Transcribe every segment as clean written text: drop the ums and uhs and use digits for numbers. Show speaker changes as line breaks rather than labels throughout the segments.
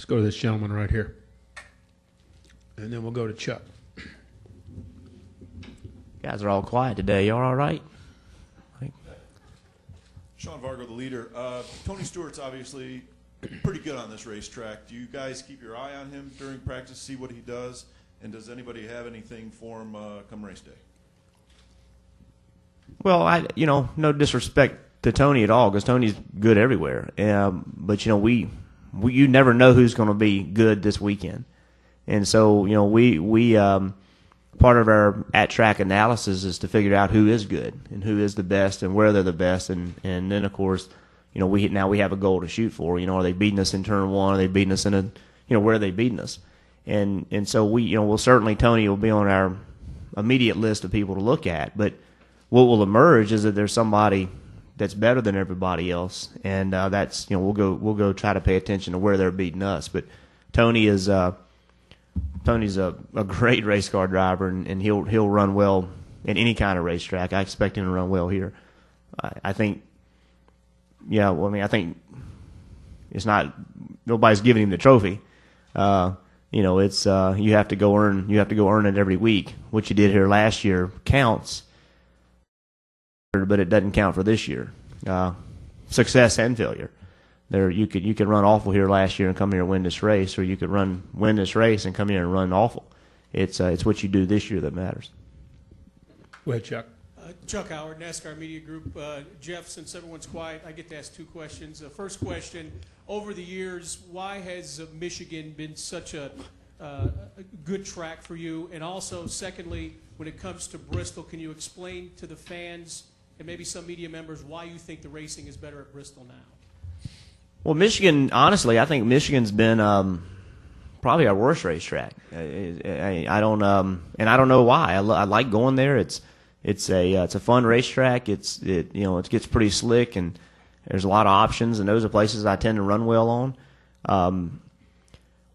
Let's go to this gentleman right here. And then we'll go to Chuck.
Guys are all quiet today. Y'all all right?
Sean Vargo, the leader. Tony Stewart's obviously pretty good on this racetrack. Do you guys keep your eye on him during practice, see what he does? And does anybody have anything for him come race day?
Well, no disrespect to Tony at all, because Tony's good everywhere. But you never know who's going to be good this weekend, and so we part of our at-track analysis is to figure out who is good and who is the best and where they're the best, and then of course, we have a goal to shoot for. Are they beating us in turn one? Are they beating us in where are they beating us? And so we'll certainly, Tony will be on our immediate list of people to look at, but what will emerge is that there's somebody that's better than everybody else, and that's we'll go try to pay attention to where they're beating us. But Tony's a great race car driver, and he'll run well in any kind of racetrack. I expect him to run well here. I think it's not, nobody's giving him the trophy. It's you have to go earn it every week. What you did here last year counts, but it doesn't count for this year. Success and failure. You could run awful here last year and come here and win this race, or you could win this race and come here and run awful. It's what you do this year that matters.
Go ahead, Chuck.
Chuck Howard, NASCAR Media Group. Jeff, since everyone's quiet, I get to ask two questions. First question: over the years, why has Michigan been such a good track for you? And also, secondly, when it comes to Bristol, can you explain to the fans and maybe some media members why you think the racing is better at Bristol now?
Well, Michigan, honestly, I think Michigan's been probably our worst racetrack. I don't know why. I like going there. It's a fun racetrack. It gets pretty slick, and there's a lot of options, and those are places I tend to run well on.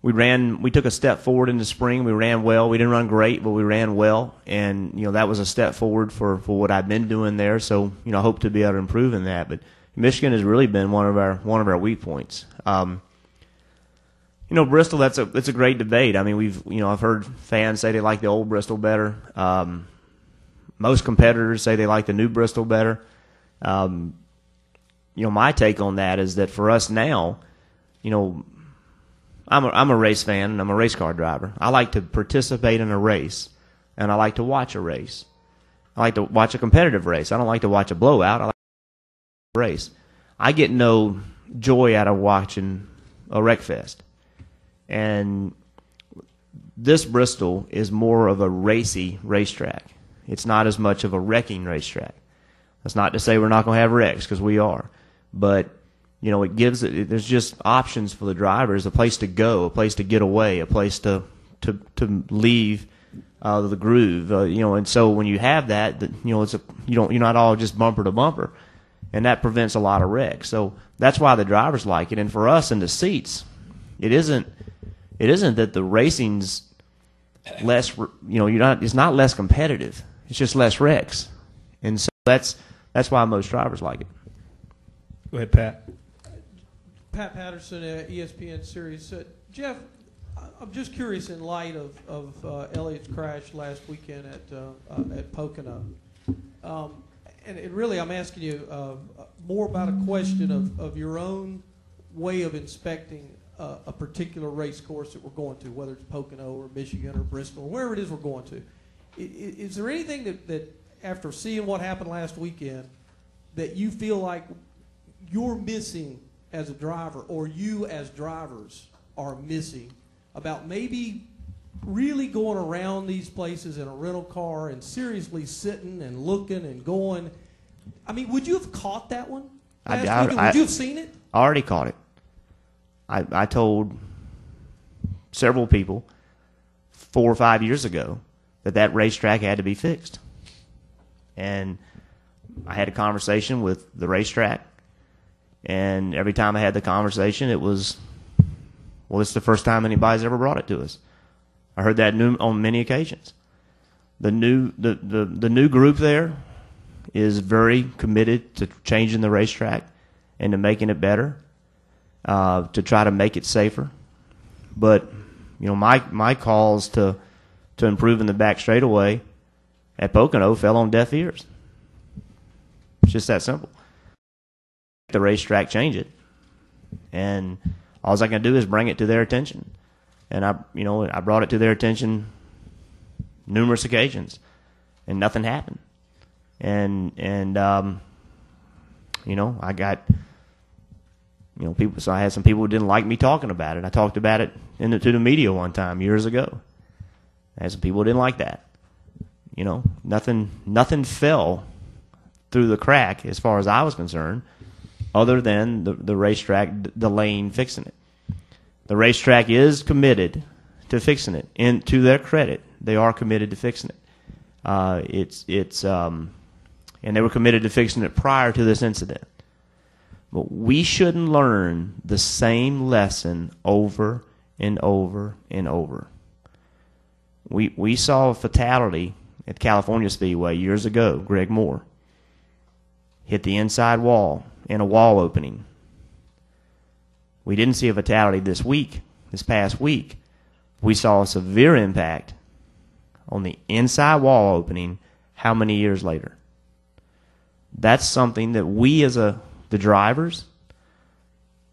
We took a step forward in the spring. We ran well. We didn't run great, but we ran well, and that was a step forward for what I've been doing there. So I hope to be able to improve in that. But Michigan has really been one of our weak points. Bristol, that's a great debate. I mean, I've heard fans say they like the old Bristol better. Most competitors say they like the new Bristol better. My take on that is that for us now, I'm a race fan and I'm a race car driver. I like to participate in a race, and I like to watch a race. I like to watch a competitive race. I don't like to watch a blowout. I like to watch a race. I get no joy out of watching a wreck fest. And this Bristol is more of a racy racetrack. It's not as much of a wrecking racetrack. That's not to say we're not going to have wrecks, because we are. But there's just options for the drivers, a place to go, a place to get away, a place to leave the groove. And so when you have that, you're not all just bumper to bumper, and that prevents a lot of wrecks. So that's why the drivers like it. And for us in the seats, it isn't that the racing's less. It's not less competitive. It's just less wrecks, and so that's why most drivers like it.
Go ahead, Pat.
Pat Patterson at ESPN Series. Jeff, I'm just curious in light of Elliott's crash last weekend at Pocono. And really I'm asking you more about a question of your own way of inspecting a particular race course that we're going to, whether it's Pocono or Michigan or Bristol or wherever it is we're going to. Is there anything that after seeing what happened last weekend that you feel like you're missing as a driver, or you as drivers are missing, about maybe really going around these places in a rental car and seriously sitting and looking and going? I mean, would you have caught that one last weekend? Would you have seen it?
I already caught it. I told several people 4 or 5 years ago that racetrack had to be fixed. And I had a conversation with the racetrack, and every time I had the conversation, it was, well, it's the first time anybody's ever brought it to us. I heard that on many occasions. The new group there is very committed to changing the racetrack and to making it better, to try to make it safer. But my calls to improve in the back straightaway at Pocono fell on deaf ears. It's just that simple. The racetrack change it, and all I can do is bring it to their attention. And I brought it to their attention numerous occasions, and nothing happened. And I got people. So I had some people who didn't like me talking about it. I talked about it to the media one time years ago. I had some people who didn't like that. Nothing fell through the crack as far as I was concerned, other than the racetrack delaying fixing it. The racetrack is committed to fixing it, and to their credit, they are committed to fixing it. And they were committed to fixing it prior to this incident. But we shouldn't learn the same lesson over and over and over. We saw a fatality at California Speedway years ago. Greg Moore hit the inside wall in a wall opening. We didn't see a fatality this past week. We saw a severe impact on the inside wall opening how many years later? That's something that we as the drivers,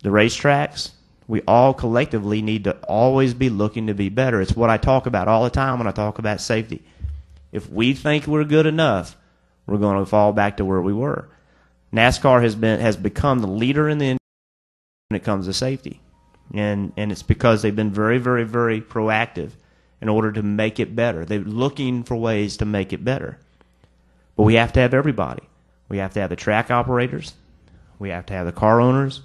the racetracks, we all collectively need to always be looking to be better. It's what I talk about all the time when I talk about safety. If we think we're good enough, we're going to fall back to where we were. NASCAR has become the leader in the industry when it comes to safety. And it's because they've been very, very, very proactive in order to make it better. They're looking for ways to make it better. But we have to have everybody. We have to have the track operators. We have to have the car owners.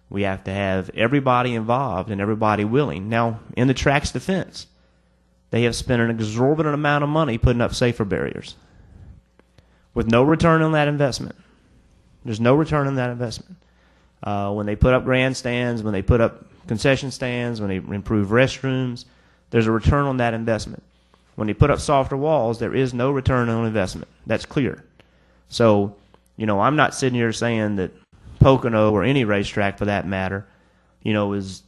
We have to have everybody involved and everybody willing. Now, in the track's defense, they have spent an exorbitant amount of money putting up safer barriers with no return on that investment. There's no return on that investment. When they put up grandstands, when they put up concession stands, when they improve restrooms, there's a return on that investment. When they put up softer walls, there is no return on investment. That's clear. So, I'm not sitting here saying that Pocono or any racetrack for that matter, is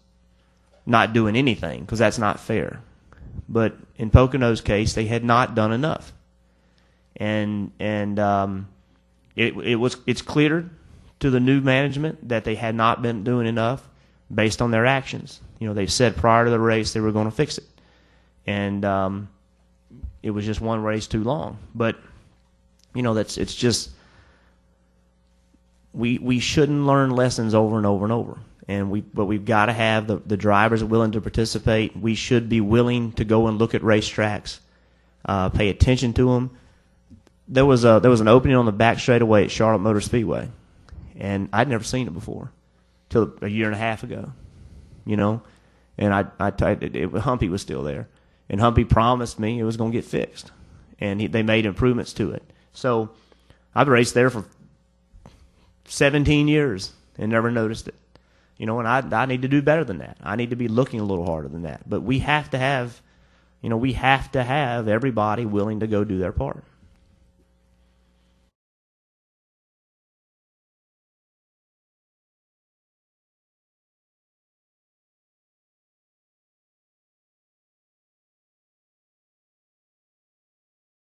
not doing anything, because that's not fair. But in Pocono's case, they had not done enough. And it's clear to the new management that they had not been doing enough based on their actions. They said prior to the race they were going to fix it. And it was just one race too long. But, it's just we shouldn't learn lessons over and over and over. But we've got to have the drivers willing to participate. We should be willing to go and look at racetracks, pay attention to them. There was an opening on the back straightaway at Charlotte Motor Speedway, and I'd never seen it before till a year and a half ago, And Humpy was still there, and Humpy promised me it was going to get fixed, and they made improvements to it. So I've raced there for 17 years and never noticed it. And I need to do better than that. I need to be looking a little harder than that. But we have to have everybody willing to go do their part.